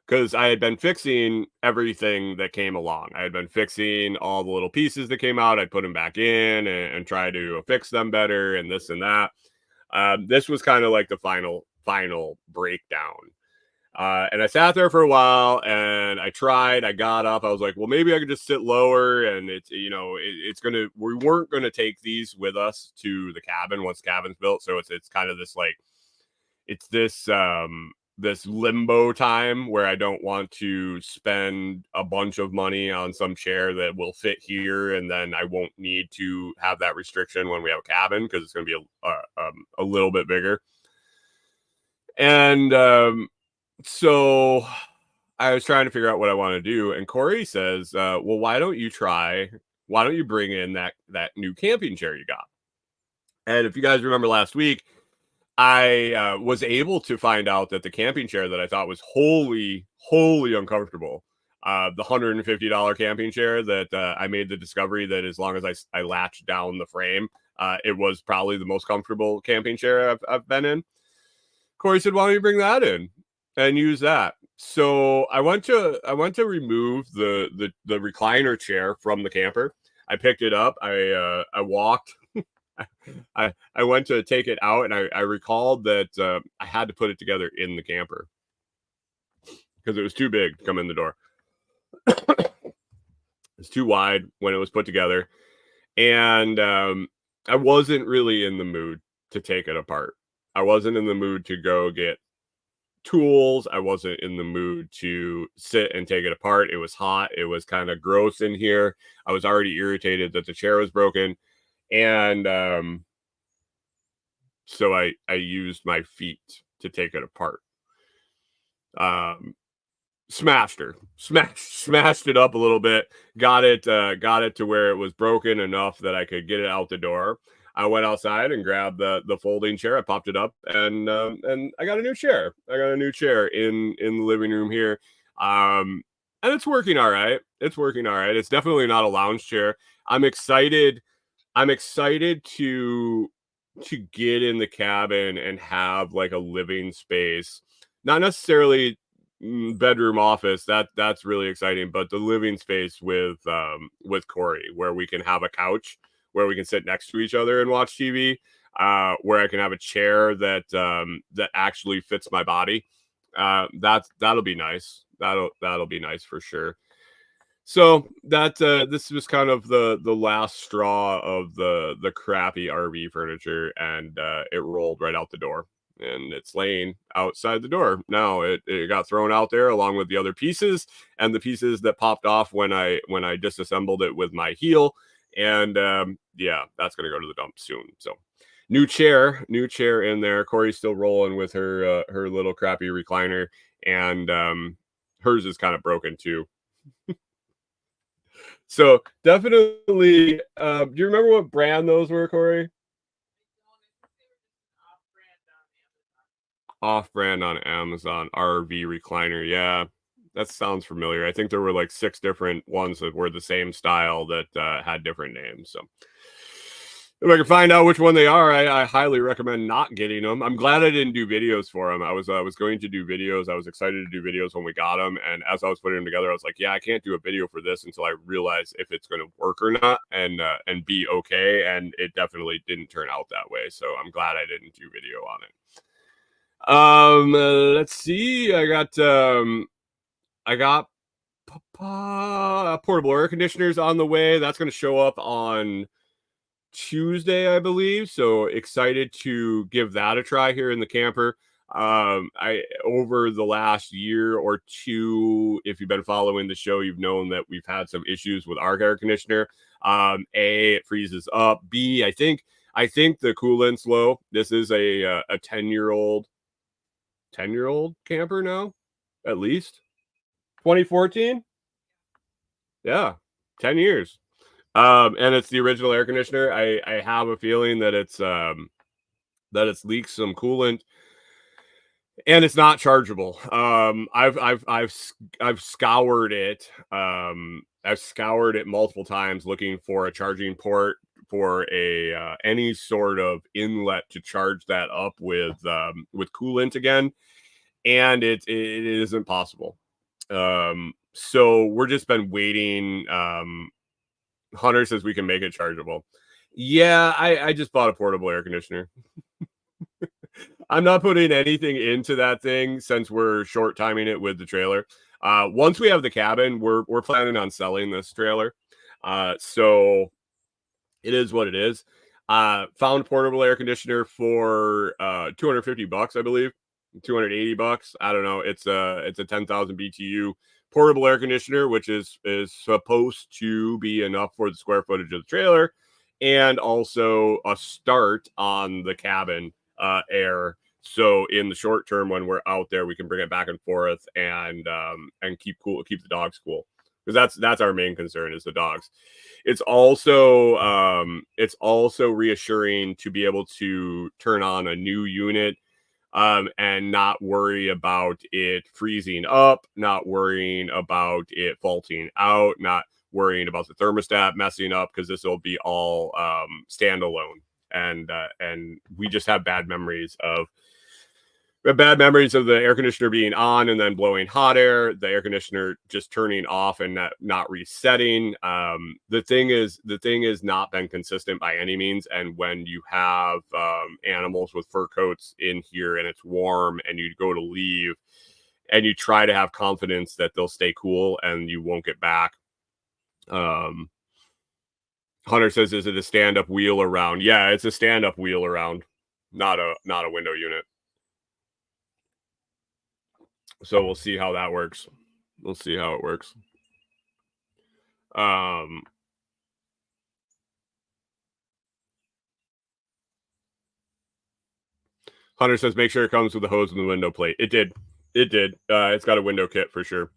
B: Because I had been fixing everything that came along. I had been fixing all the little pieces that came out. I'd put them back in and try to fix them better and this and that. This was kind of like the final breakdown. And I sat there for a while and I got up. I was like, well, maybe I could just sit lower. And we weren't going to take these with us to the cabin once the cabin's built. So it's kind of this like, it's this limbo time where I don't want to spend a bunch of money on some chair that will fit here. And then I won't need to have that restriction when we have a cabin because it's going to be a little bit bigger. And, so I was trying to figure out what I want to do. And Corey says, well, why don't you bring in that new camping chair you got? And if you guys remember last week, I was able to find out that the camping chair that I thought was wholly uncomfortable, the $150 camping chair that I made the discovery that as long as I latched down the frame, it was probably the most comfortable camping chair I've been in. Corey said, why don't you bring that in and use that? So I went to remove the recliner chair from the camper. I picked it up. I walked. I went to take it out, and I recalled that I had to put it together in the camper because it was too big to come in the door. It's too wide when it was put together. and I wasn't really in the mood to take it apart. I wasn't in the mood to go get tools. I wasn't in the mood to sit and take it apart. It was hot. It was kind of gross in here. I was already irritated that the chair was broken. And so I used my feet to take it apart. Um, smashed it up a little bit, got it to where it was broken enough that I could get it out the door. I went outside and grabbed the folding chair. I popped it up, and I got a new chair. I got a new chair in the living room here. And it's working all right. It's working all right. It's definitely not a lounge chair. I'm excited. I'm excited to get in the cabin and have like a living space. Not necessarily bedroom office. That's really exciting, but the living space with Corey, where we can have a couch where we can sit next to each other and watch TV, where I can have a chair that actually fits my body. That'll be nice. That'll be nice for sure. So that this was kind of the last straw of the crappy RV furniture, and it rolled right out the door, and it's laying outside the door now. It got thrown out there along with the other pieces and the pieces that popped off when I disassembled it with my heel, and yeah, that's gonna go to the dump soon. So new chair in there. Corey's still rolling with her little crappy recliner, and hers is kind of broken too. So definitely, do you remember what brand those were, Corey? Off brand on Amazon, RV recliner. Yeah, that sounds familiar. I think there were like 6 different ones that were the same style that had different names. So if I can find out which one they are, I highly recommend not getting them. I'm glad I didn't do videos for them. I was going to do videos. I was excited to do videos when we got them, and as I was putting them together, I was like, yeah, I can't do a video for this until I realize if it's going to work or not, and be okay. And it definitely didn't turn out that way. So I'm glad I didn't do video on it. Let's see. I got portable air conditioners on the way. That's going to show up on Tuesday, I believe. So excited to give that a try here in the camper. I over the last year or two, if you've been following the show, you've known that we've had some issues with our air conditioner. A, it freezes up. B, I think the coolant's low. This is a 10-year-old camper now, at least 2014. Yeah, 10 years. And it's the original air conditioner. I have a feeling that it's leaked some coolant, and it's not chargeable. I've scoured it. I've scoured it multiple times looking for a charging port for a any sort of inlet to charge that up with coolant again, and it isn't possible. So we're just been waiting. Hunter says we can make it chargeable. Yeah, I just bought a portable air conditioner. I'm not putting anything into that thing since we're short timing it with the trailer. Once we have the cabin, we're planning on selling this trailer. So it is what it is. Found portable air conditioner for $250, I believe. $280. I don't know. It's a 10,000 BTU portable air conditioner, which is supposed to be enough for the square footage of the trailer, and also a start on the cabin air. So in the short term, when we're out there, we can bring it back and forth and keep the dogs cool, because that's our main concern is the dogs. It's also reassuring to be able to turn on a new unit and not worry about it freezing up, not worrying about it faulting out, not worrying about the thermostat messing up, because this will be all standalone. And we just have bad memories of the air conditioner being on and then blowing hot air, the air conditioner just turning off and not resetting. The thing is not been consistent by any means. And when you have animals with fur coats in here and it's warm and you go to leave and you try to have confidence that they'll stay cool and you won't get back, Hunter says, "Is it a stand-up wheel around?" Yeah, it's a stand-up wheel around, not a window unit. So we'll see how that works. We'll see how it works. Hunter says, "Make sure it comes with the hose and the window plate." It did. It did. It's got a window kit for sure.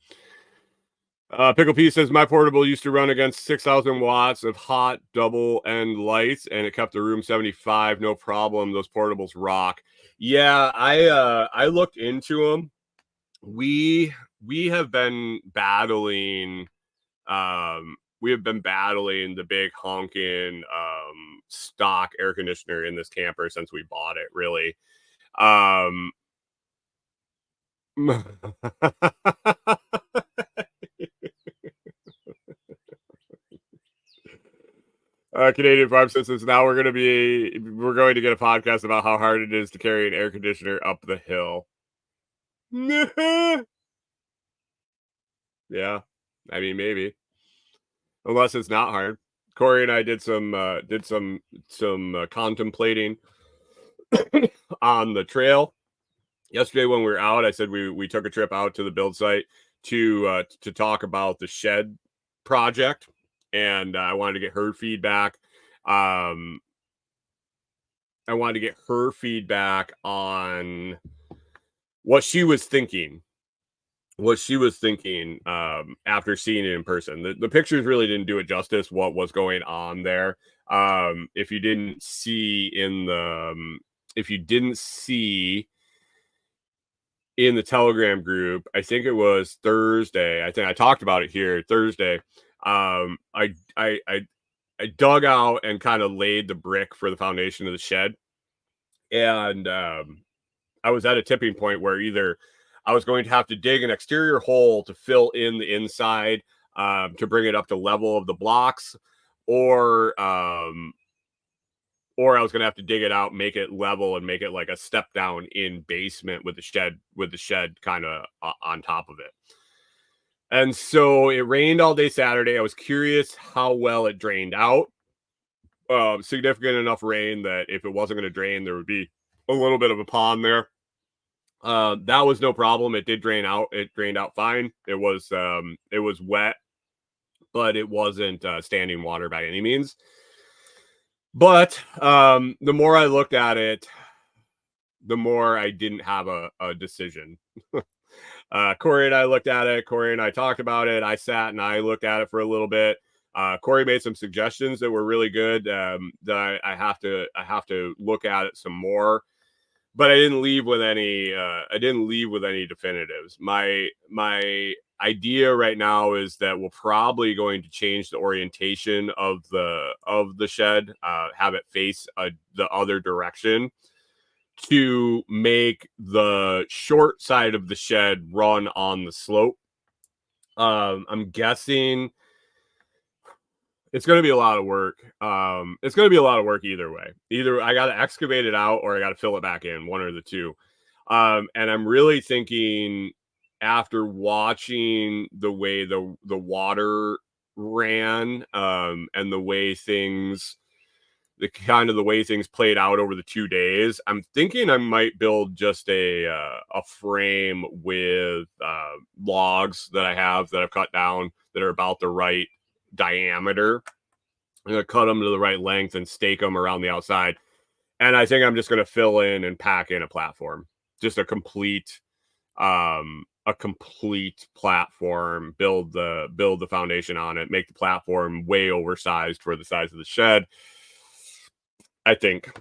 B: Pickle P says, "My portable used to run against 6,000 watts of hot double end lights, and it kept the room 75, no problem. Those portables rock." Yeah, I looked into them. We have been battling. We have been battling the big honking stock air conditioner in this camper since we bought it. Really. Um, Canadian Farm says now we're going to get a podcast about how hard it is to carry an air conditioner up the hill. Yeah, I mean maybe, unless it's not hard. Corey and I did some contemplating on the trail yesterday when we were out. I said we took a trip out to the build site to talk about the shed project, and I wanted to get her feedback. I wanted to get her feedback on what she was thinking. After seeing it in person. The pictures really didn't do it justice what was going on there. If you didn't see in the Telegram group, I think it was Thursday. I think I talked about it here Thursday. I dug out and kind of laid the brick for the foundation of the shed, and I was at a tipping point where either I was going to have to dig an exterior hole to fill in the inside to bring it up to level of the blocks, or I was going to have to dig it out, make it level, and make it like a step down in basement with the shed kind of on top of it. And so it rained all day Saturday. I was curious how well it drained out. Significant enough rain that if it wasn't going to drain, there would be a little bit of a pond there. That was no problem. It did drain out. It drained out fine. It was wet, but it wasn't standing water by any means. But the more I looked at it, the more I didn't have a decision. Corey and I looked at it. Corey and I talked about it. I sat and I looked at it for a little bit. Corey made some suggestions that were really good. That I have to look at it some more. But I didn't leave with any. I didn't leave with any definitives. My idea right now is that we're probably going to change the orientation of the shed, have it face the other direction to make the short side of the shed run on the slope. I'm guessing it's going to be a lot of work. It's going to be a lot of work either way. Either I got to excavate it out or I got to fill it back in, one or the two. And I'm really thinking, after watching the way the water ran, and the way things played out over the 2 days, I'm thinking I might build just a frame with logs that I've cut down that are about the right diameter. I'm going to cut them to the right length and stake them around the outside. And I think I'm just going to fill in and pack in a platform, just a complete platform, build the foundation on it, make the platform way oversized for the size of the shed. I think,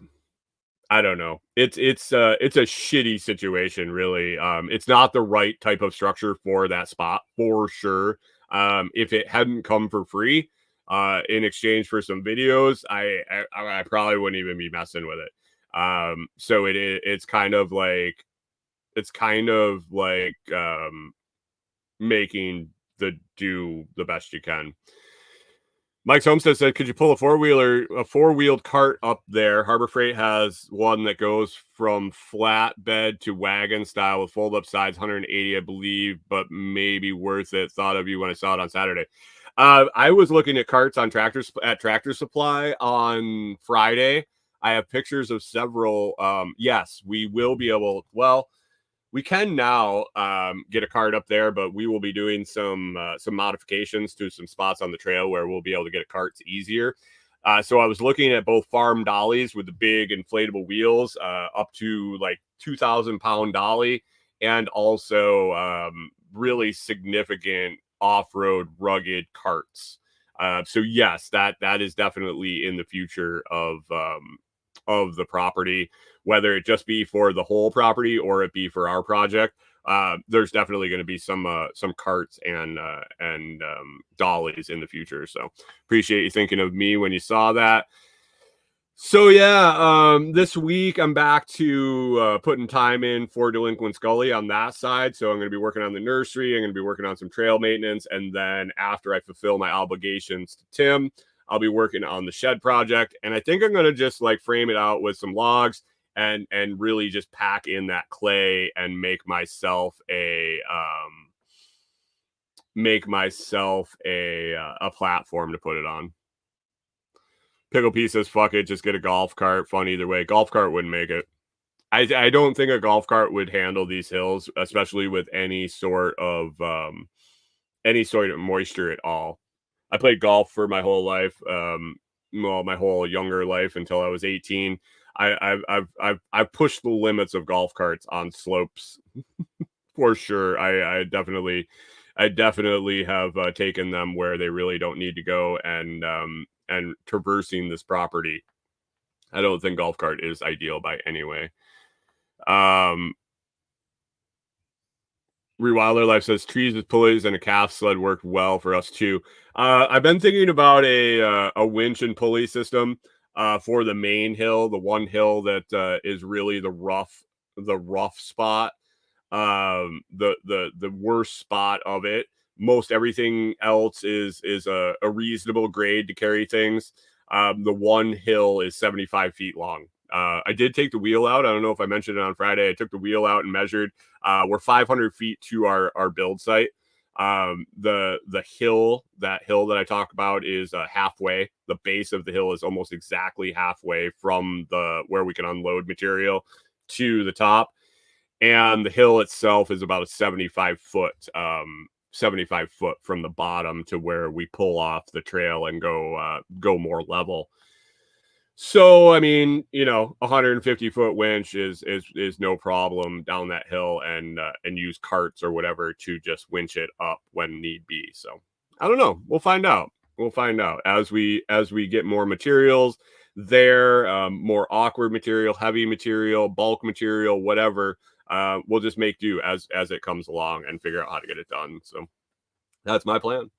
B: I don't know. It's a shitty situation, really. It's not the right type of structure for that spot for sure. If it hadn't come for free, in exchange for some videos, I probably wouldn't even be messing with it. So it's kind of like making the best you can. Mike's Homestead said, "Could you pull a four-wheeled cart up there? Harbor Freight has one that goes from flatbed to wagon style with fold-up sides, 180, I believe, but maybe worth it. Thought of you when I saw it on Saturday." I was looking at carts on Tractor Supply on Friday. I have pictures of several. Yes, we will be able. Well, we can now get a cart up there, but we will be doing some modifications to some spots on the trail where we'll be able to get a carts easier. So I was looking at both farm dollies with the big inflatable wheels, up to like 2,000-pound dolly, and also really significant off-road rugged carts. So yes, that is definitely in the future of the property, whether it just be for the whole property or it be for our project. There's definitely going to be some carts and dollies in the future. So appreciate you thinking of me when you saw that. So yeah, this week I'm back to putting time in for Delinquent Scully on that side. So I'm going to be working on the nursery. I'm going to be working on some trail maintenance, and then after I fulfill my obligations to Tim, I'll be working on the shed project. And I think I'm going to just like frame it out with some logs and really just pack in that clay and make myself a platform to put it on. Pickle P says, fuck it, just get a golf cart. Fun either way. Golf cart wouldn't make it. I don't think a golf cart would handle these hills, especially with any sort of moisture at all. I played golf for my whole life, my whole younger life until I was 18. I've pushed the limits of golf carts on slopes for sure. I definitely have taken them where they really don't need to go, and traversing this property, I don't think golf cart is ideal by any way. Rewilder Life says trees with pulleys and a calf sled worked well for us too. I've been thinking about a winch and pulley system for the main hill, the one hill that is really the rough spot, the worst spot of it. Most everything else is a reasonable grade to carry things. The one hill is 75 feet long. I did take the wheel out. I don't know if I mentioned it on Friday. I took the wheel out and measured. We're 500 feet to our build site. The hill that I talk about is halfway. The base of the hill is almost exactly halfway from where we can unload material to the top. And the hill itself is about a 75 foot from the bottom to where we pull off the trail and go more level. So, I mean, 150-foot winch is no problem down that hill, and use carts or whatever to just winch it up when need be. So I don't know. We'll find out. As we get more materials there, more awkward material, heavy material, bulk material, whatever. We'll just make do as it comes along and figure out how to get it done. So that's my plan.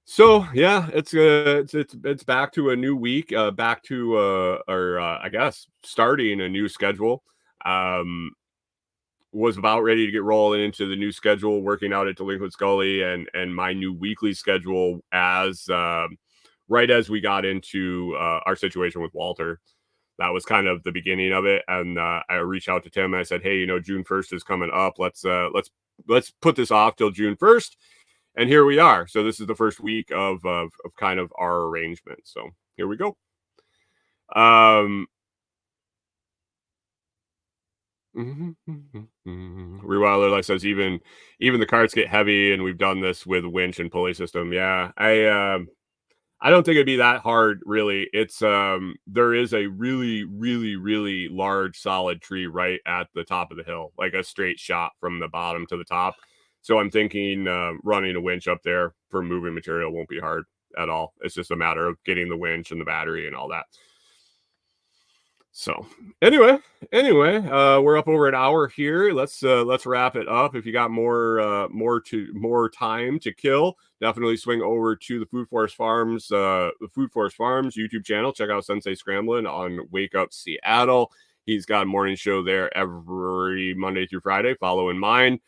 B: So yeah, it's back to a new week, back to I guess starting a new schedule. Was about ready to get rolling into the new schedule, working out at Delinquent Scully and my new weekly schedule as right as we got into our situation with Walter. That was kind of the beginning of it, and I reached out to Tim and I said, hey, June 1st is coming up. Let's put this off till June 1st. And here we are. So this is the first week of kind of our arrangement. So here we go. Rewilder Life says even the carts get heavy, and we've done this with winch and pulley system. Yeah, I don't think it'd be that hard, really. It's there is a really, really, really large solid tree right at the top of the hill, like a straight shot from the bottom to the top. So I'm thinking running a winch up there for moving material won't be hard at all. It's just a matter of getting the winch and the battery and all that. So anyway, we're up over an hour here. Let's wrap it up. If you got more time to kill, definitely swing over to the Food Forest Farms YouTube channel. Check out Sensei Scramblin' on Wake Up Seattle. He's got a morning show there every Monday through Friday, following mine.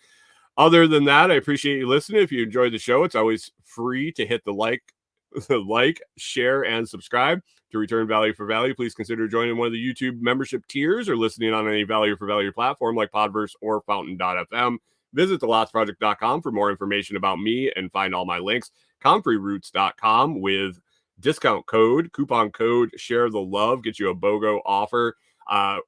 B: Other than that, I appreciate you listening. If you enjoyed the show, it's always free to hit the like, share, and subscribe. To return value for value, please consider joining one of the YouTube membership tiers or listening on any value for value platform like Podverse or Fountain.fm. Visit thelostproject.com for more information about me and find all my links. Comfrey.roots.com with coupon code share the love, get you a BOGO offer.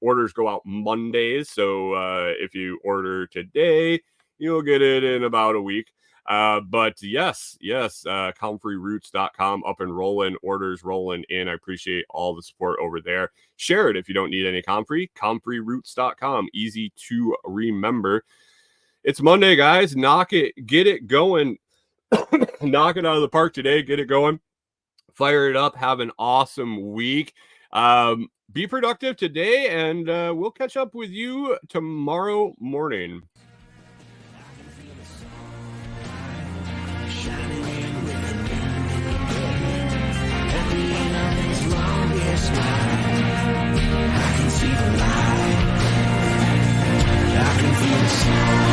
B: Orders go out Mondays, so if you order today, you'll get it in about a week. But yes, comfrey.roots.com up and rolling, orders rolling in. I appreciate all the support over there. Share it if you don't need any comfrey. Comfrey.roots.com, easy to remember. It's Monday, guys. Get it going. Knock it out of the park today. Get it going. Fire it up. Have an awesome week. Be productive today, and we'll catch up with you tomorrow morning.
A: I can see the light. I can feel the sun.